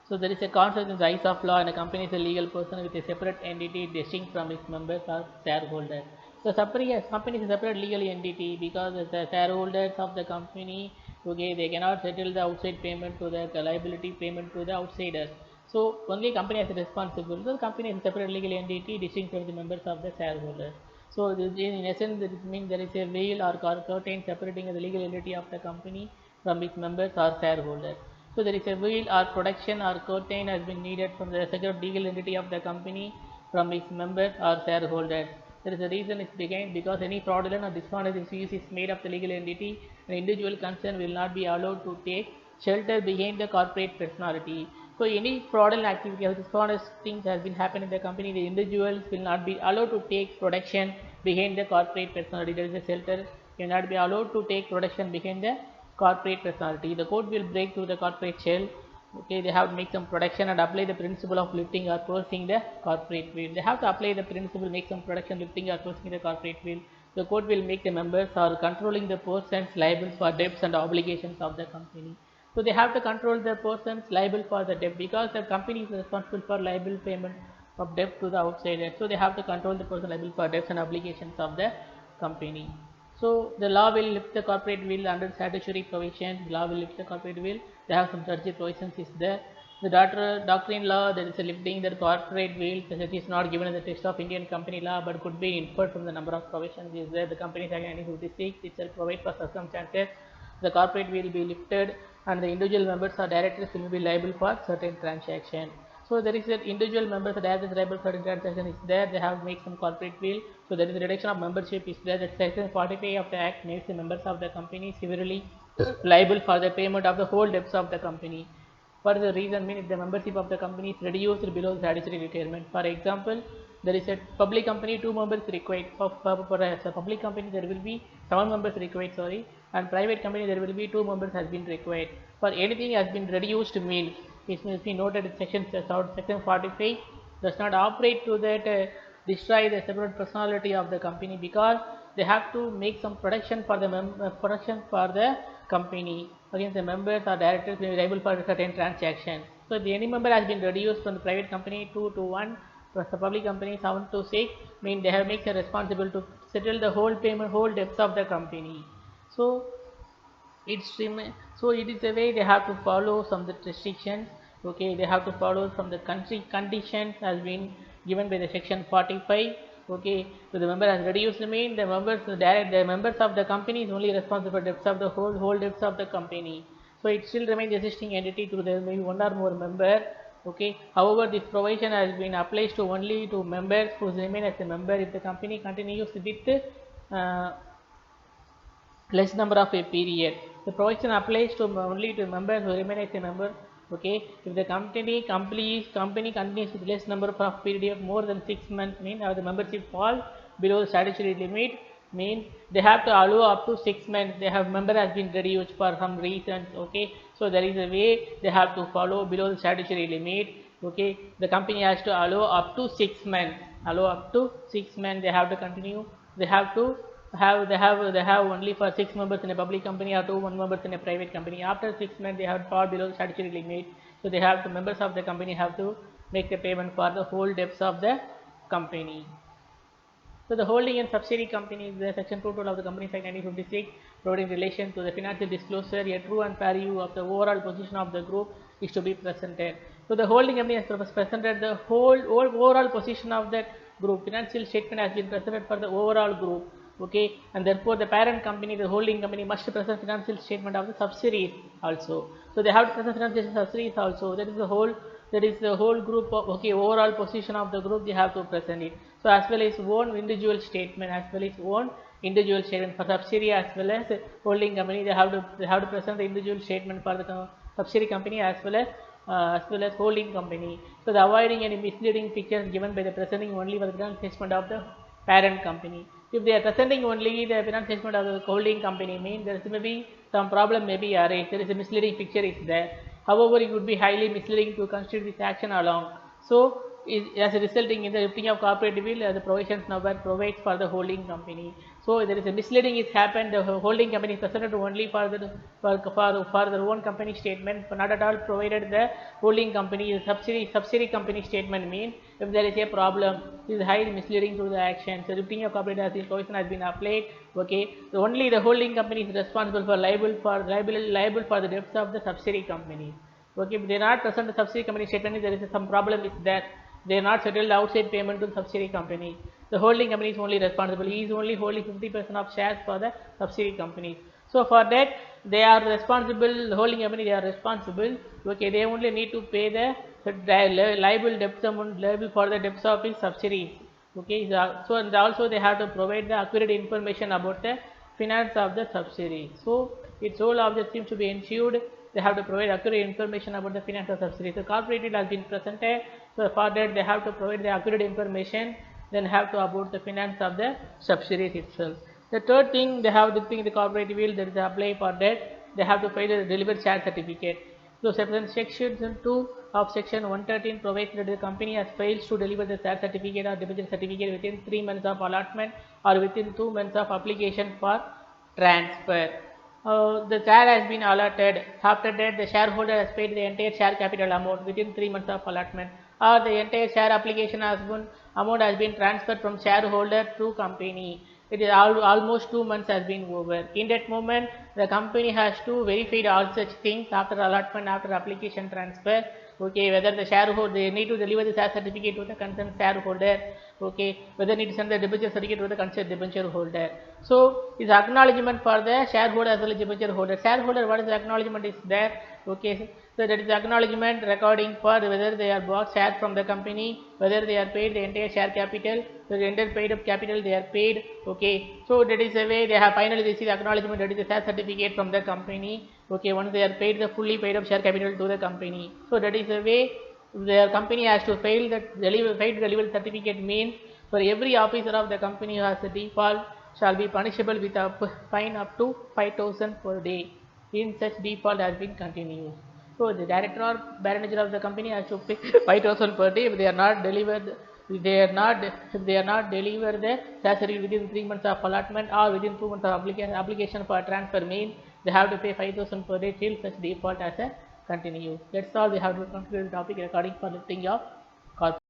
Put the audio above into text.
So there is a concept in the eyes of law, and a company is a legal person with a separate entity distinct from its members or shareholders. So company is a separate legal entity because the shareholders of the company, okay, they cannot settle the outside payment to the liability payment to the outsiders. So only company is responsible. So the company is a separate legal entity distinct from the members of the shareholders. So in essence, it means there is a veil or curtain separating the legal entity of the company from its members or shareholders. So there is a veil or protection or curtain has been needed from the secured legal entity of the company from its members or shareholders. There is a reason it's behind because any fraudulent or dishonest use is made of the legal entity, an individual concerned will not be allowed to take shelter behind the corporate personality. So any fraudulent activity or dishonest things has been happened in the company, the individuals will not be allowed to take protection behind the corporate personality. There is a shelter, you will not be allowed to take protection behind the corporate personality. The court will break through the corporate shell. Okay, they have to make some protection and apply the principle of lifting or forcing the corporate will. They have to apply the principle, make some protection, lifting or forcing the corporate will. The court will make the members or controlling the persons liable for debts and obligations of the company. So they have to control the persons liable for the debt because the company is responsible for liable payment of debt to the outsider. So they have to control the person liable for debts and obligations of the company. So the law will lift the corporate will under statutory provisions. The law will lift the corporate will. They have some statutory provisions is there. The doctrine law, there is a lifting the corporate will. That is not given in the text of Indian company law, but could be inferred from the number of provisions is there. The Companies Act 1956 itself provides for circumstances. The corporate will be lifted, and the individual members or directors will be liable for certain transaction. So there is an individual members or directors liable for certain transaction is there. They have made some corporate will. So there is a reduction of membership is there. The section 45 of the act makes the members of the company severely liable for the payment of the whole debts of the company. For the reason mean if the membership of the company is reduced below the statutory requirement. For example, there is a public company, 2 members required. For a public company, there will be 7 members required. Sorry, and private company there will be 2 members has been required. For anything has been reduced means it must be noted in section 45 does not operate to that destroy the separate personality of the company because they have to make some protection for the protection for the company against the members or directors may be liable for certain transactions. So if any member has been reduced from the private company 2 to 1, for the public company 7 to 6, mean they have makes a responsible to settle the whole payment, whole debts of the company. So so it is a way they have to follow some of the restrictions. Okay, they have to follow from the country conditions has been given by the section 45. Okay, so the member has reduced mean the members of the company is only responsible for debts of the whole debts of the company. So it still remains existing entity to the maybe one or more member. Okay, however this provision has been applied to only to members who remain as a member if the company continues with uh, less number of a period. The provision applies to only to members who remain as a member. Okay, if the company continues with less number of period more than 6 months, mean the membership fall below the statutory limit, mean they have to allow up to 6 months. They have member has been reduced for some reasons. Okay, so there is a way they have to follow below the statutory limit. Okay, the company has to allow up to 6 months. Allow up to 6 months. They have to continue. They have to they have only for 6 members in a public company or 1 members in a private company. After 6 months they have to fall below the statutory limit, so they have to members of the company have to make the payment for the whole debts of the company. So the holding and subsidiary company is the section 212 of the Companies Act 1956 providing in relation to the financial disclosure. A true and fair view of the overall position of the group is to be presented. So the holding company has presented the whole overall position of that group. Financial statement has been presented for the overall group. Okay, and therefore the parent company, the holding company must present financial statement of the subsidiaries also. So they have to present financial subsidiaries also. That is the whole group of overall position of the group they have to present it. So as well as own individual statement for subsidiary as well as holding company they have to present the individual statement for the subsidiary company as well as holding company. So the avoiding any misleading pictures given by the presenting only for the financial statement of the parent company. If they are presenting only the financial statement of the holding company, means there may be some problem may be arise. There is a misleading picture is there. However, it would be highly misleading to consider this action along. So is as resulting in the lifting of corporate will as the provisions number provides for the holding company. So there is a misleading is happened. The holding company is presented only for their own company statement, but not at all provided the holding company is subsidiary company statement. Mean if there is a problem, is highly misleading to the action. So lifting of corporate as the provision has been applied. Okay, so only the holding company is responsible for liable for the debts of the subsidiary company. Okay, if they are not present the subsidiary company statement, there is some problem is that they are not settled outside payment to the subsidiary company. The holding company is only responsible. He is only holding 50% of shares for the subsidiary companies. So for that they are responsible. The holding company they are responsible. Okay, they only need to pay the liable debts amount liable for the debts of his subsidiaries. Okay, so and also they have to provide the accurate information about the finance of the subsidiary. So its sole object seems to be ensured. They have to provide accurate information about the finance of subsidiary. So corporate has been presented. So for that they have to provide the accurate information. Then have to about the finance of the subsidiaries itself. The third thing they have to think the corporate will that is apply for that. They have to file the delivered share certificate. So section 2 of section 113 provides that the company has failed to deliver the share certificate or debenture certificate within 3 months of allotment or within 2 months of application for transfer. The share has been allotted. After that, the shareholder has paid the entire share capital amount within 3 months of allotment, or the entire share application amount has been transferred from shareholder to company. It is almost 2 months has been over. In that moment, the company has to verify all such things after allotment, after application transfer. Okay, whether the shareholder they need to deliver the share certificate to the concerned shareholder. Okay, whether need to send the debenture certificate to the concerned debenture holder. So is acknowledgement for the shareholder as well as debenture holder. Shareholder, what is the acknowledgement is there? Okay, so that is acknowledgement recording for whether they are bought share from the company, whether they are paid the entire share capital, the entire paid up capital they are paid. Okay, so that is the way they have finally received acknowledgement, that is the share certificate from the company. Okay, once they are paid the fully paid up share capital to the company. So that is the way their company has to fail that delivery certificate. Means for every officer of the company who has a default shall be punishable with a fine up to 5,000 per day in such default has been continued. So the director or manager of the company has to pay 5,000 per day if they are not delivered. If they are not delivered the salary within 3 months of allotment or within 2 months of application for transfer, means they have to pay 5,000 per day till such default as a continue. That's all we have to conclude the topic regarding for lifting of corporate.